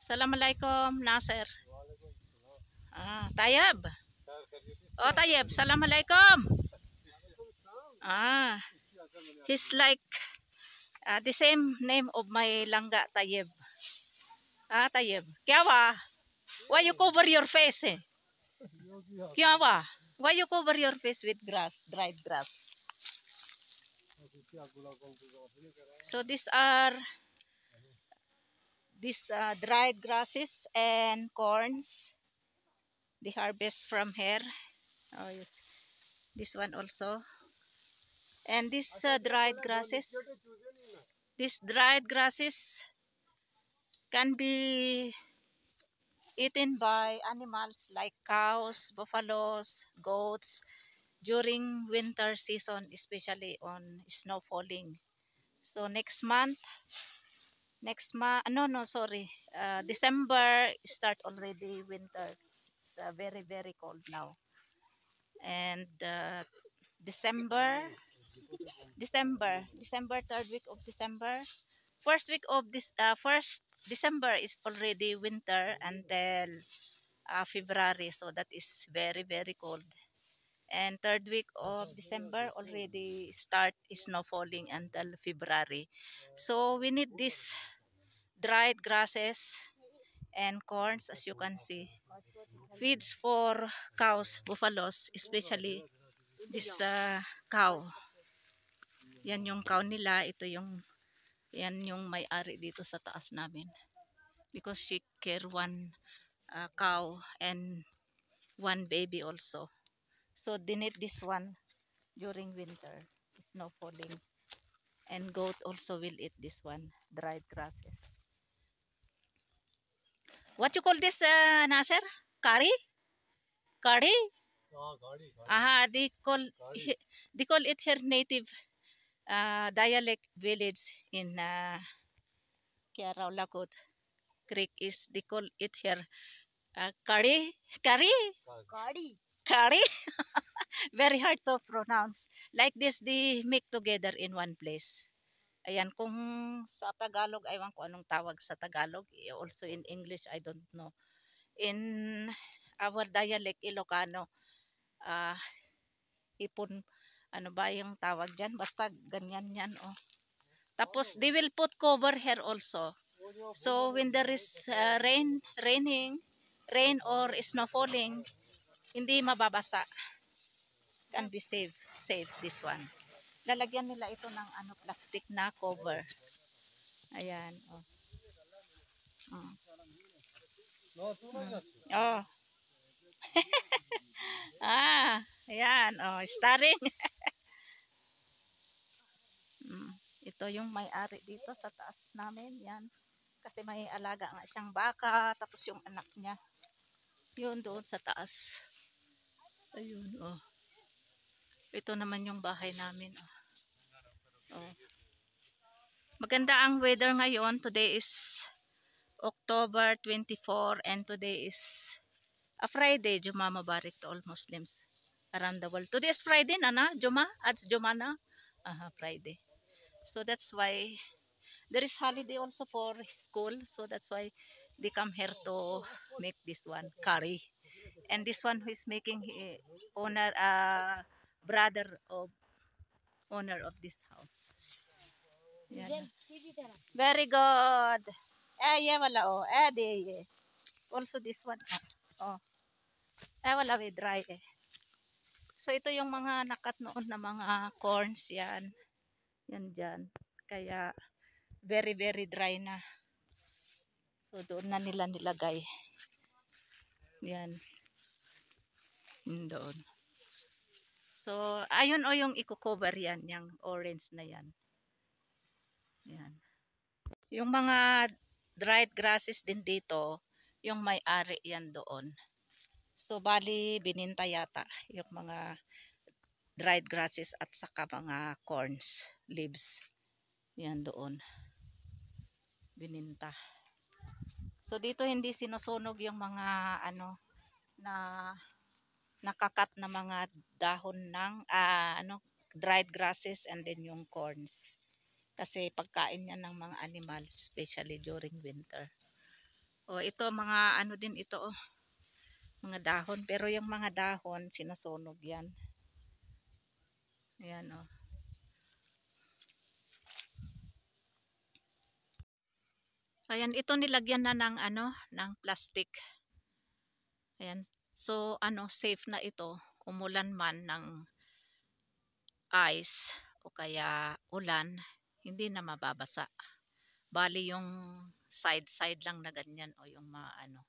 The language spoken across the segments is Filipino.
Assalamualaikum Nasir. Tayyib. Oh Tayyib, Assalamualaikum. He's like the same name of my langga Tayyib. Tayyib. Kya wa? Why you cover your face? Kya wa? Why you cover your face with grass, dried grass? So these are dried grasses and corns. The harvest from here. Oh yes, this one also. And these dried grasses can be eaten by animals like cows, buffaloes, goats during winter season, especially on snow falling. So December start already winter. It's very, very cold now. And December, third week of December, first December is already winter until February, so that is very, very cold. And third week of December already start snow falling until February. So we need these dried grasses and corns, as you can see. Feeds for cows, buffaloes, especially this cow. Yan yung cow nila, yan yung may-ari dito sa taas namin. Because she care one cow and one baby also. So they need this one during winter, snow falling. And goat also will eat this one, dried grasses. What you call this, Nasir? Curry? Curry? They call it her native dialect village in Kiaraw Lakot Creek is they call it here curry. Very hard to pronounce. Like this, they make together in one place. Ayan, kung sa Tagalog, aywan ko anong tawag sa Tagalog. Also in English, I don't know. In our dialect, Ilocano, ipon, ano ba yung tawag dyan? Basta ganyan yan, oh. Tapos, they will put cover here also. So, when there is rain or snow falling, hindi mababasa. Can be safe this one. Lalagyan nila ito ng plastic na cover. Ayan, oh. Oh. Ayan, oh, starring. Ito yung may-ari dito sa taas namin, yan. Kasi may alaga nga siyang baka, tapos yung anak niya. Yun doon sa taas. Ayun, oh. Ito naman yung bahay namin, oh. Oh. Maganda ang weather ngayon. Today is October 24 and today is a Friday. Juma Mubarak to all Muslims around the world. Today is Friday, Nana? Juma? It's Juma na? Friday. So that's why there is holiday also for school. So that's why they come here to make this one, curry. And this one who is making brother of owner of this house. Yan. Very good. Yeah, wala oh. Yeah. Also this one. Wala we dry eh. So ito yung mga nakat noon na mga corns yan. Yan dyan. Kaya very, very dry na. So doon na nila nilagay. Yan. Doon. So ayun o yung i-cover yan. Yung orange na yan. Yan. Yung mga dried grasses din dito, yung may-ari yan doon. So bali bininta yata yung mga dried grasses at saka mga corns, leaves. Yan doon. Bininta. So dito hindi sinusunog yung mga na nakakat na mga dahon ng dried grasses and then yung corns. Kasi pagkain yan ng mga animals, especially during winter. O ito mga ano din ito oh, mga dahon. Pero yung mga dahon sinusunog yan. Ayan oh. Ayan, ito nilagyan na ng ano, ng plastic. Ayan. So ano, safe na ito. Umulan man ng ice o kaya ulan, hindi na mababasa. Bali yung side lang na ganyan o yung ano,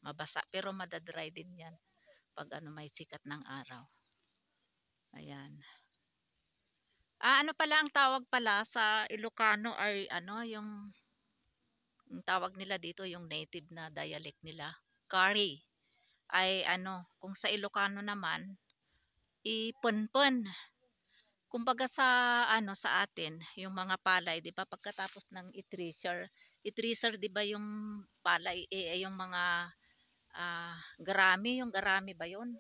mabasa. Pero madadry din yan pag ano, may sikat ng araw. Ayan. Ano pala ang tawag pala sa Ilocano ay ano, yung tawag nila dito, yung native na dialect nila, curry. Ay ano, kung sa Ilocano naman, ipunpun. Kumbaga sa ano sa atin, yung mga palay, 'di ba, pagkatapos ng i-treasure 'di ba yung palay yung mga garami, yung garami ba 'yun?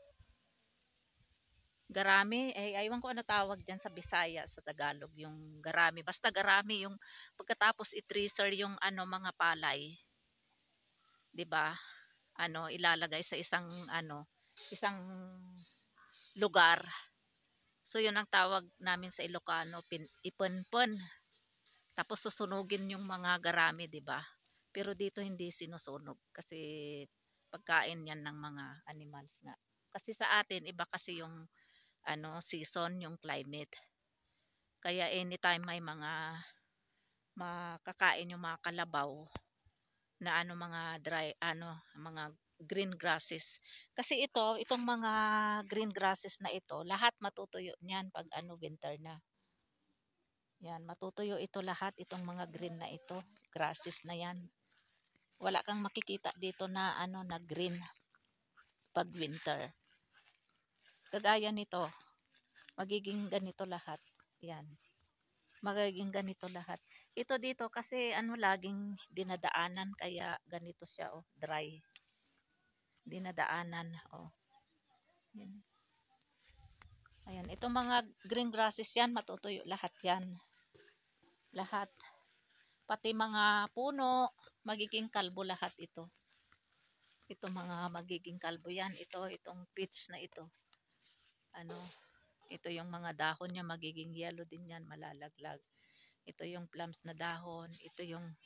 Garami, aywan ko ano tawag diyan sa Bisaya, sa Tagalog, yung garami. Basta garami yung pagkatapos i-treasure yung ano mga palay, 'di ba? Ano, ilalagay sa isang ano, isang lugar. So yun ang tawag namin sa Ilocano, ipunpun. Tapos susunugin yung mga garami, 'di ba? Pero dito hindi sinusunog kasi pagkain 'yan ng mga animals nga. Kasi sa atin iba kasi yung ano season, yung climate. Kaya anytime may mga makakain yung mga kalabaw na ano mga dry ano mga green grasses. Kasi itong mga green grasses na ito, lahat matutuyo niyan pag ano winter na. Yan, matutuyo ito lahat, itong mga green na ito, grasses na yan. Wala kang makikita dito na ano na green pag winter. Kagaya nito, magiging ganito lahat. Yan. Magiging ganito lahat. Ito dito kasi ano laging dinadaanan kaya ganito siya oh, dry. Dinadaanan oh. Yan. Ayan, itong mga green grasses yan, matutuyo lahat yan. Lahat. Pati mga puno, magiging kalbo lahat ito. Ito mga magiging kalbo yan. Itong peach na ito. Ano, ito yung mga dahon niya, magiging yellow din yan, malalaglag. Ito yung plums na dahon. Ito yung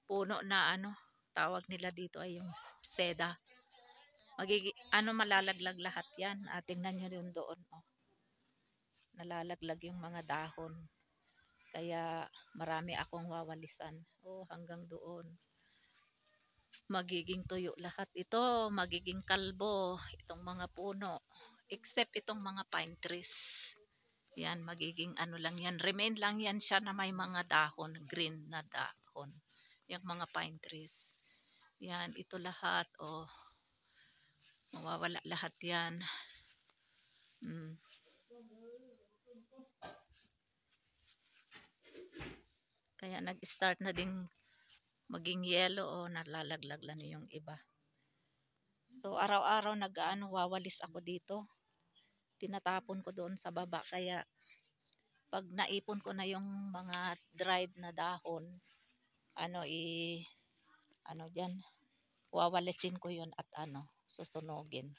puno na ano, tawag nila dito ay yung seda. Magiging, ano, malalaglag lahat yan. Tingnan nyo yun doon. Oh. Nalalaglag yung mga dahon. Kaya marami akong wawalisan. Oh, hanggang doon. Magiging tuyo lahat ito. Magiging kalbo. Itong mga puno. Except itong mga pine trees. Yan, magiging ano lang yan. Remain lang yan siya na may mga dahon. Green na dahon. Yung mga pine trees. Yan, ito lahat. Oh, mawawala lahat yan. Kaya nag-start na ding maging yellow o nalalaglag lang yung iba. So araw-araw wawalis ako dito. Tinatapon ko doon sa baba kaya pag naipon ko na yung mga dried na dahon, ano diyan, wawalisin ko yun at susunugin.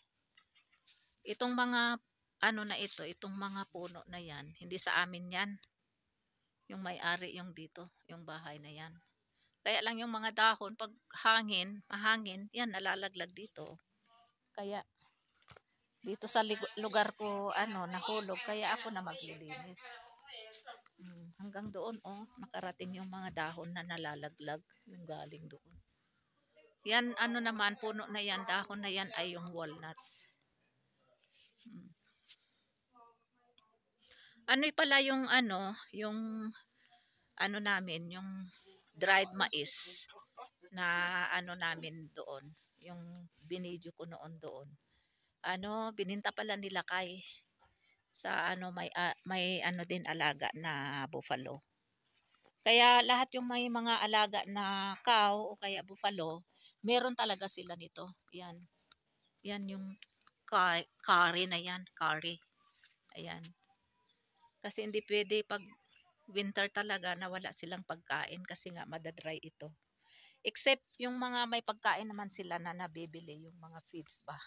Itong mga ano na ito, itong mga puno na yan, hindi sa amin yan. Yung may-ari yung dito, yung bahay na yan. Kaya lang yung mga dahon, pag mahangin, yan, nalalaglag dito. Kaya, dito sa lugar ko, nahulog, kaya ako na maglilinis. Hanggang doon, oh, nakarating yung mga dahon na nalalaglag, yung galing doon. Yan, naman, puno na yan, dahon na yan ay yung walnuts. Pala yung namin, yung dried mais na namin doon, yung binidyo ko noon doon. Bininta pala nila kay sa may din alaga na buffalo. Kaya lahat yung may mga alaga na cow o kaya buffalo, meron talaga sila nito. Yan. Yan yung curry na yan, curry. Ayan. Kasi hindi pwede pag winter talaga na wala silang pagkain kasi nga madadry ito. Except yung mga may pagkain naman sila na nabibili, yung mga feeds ba.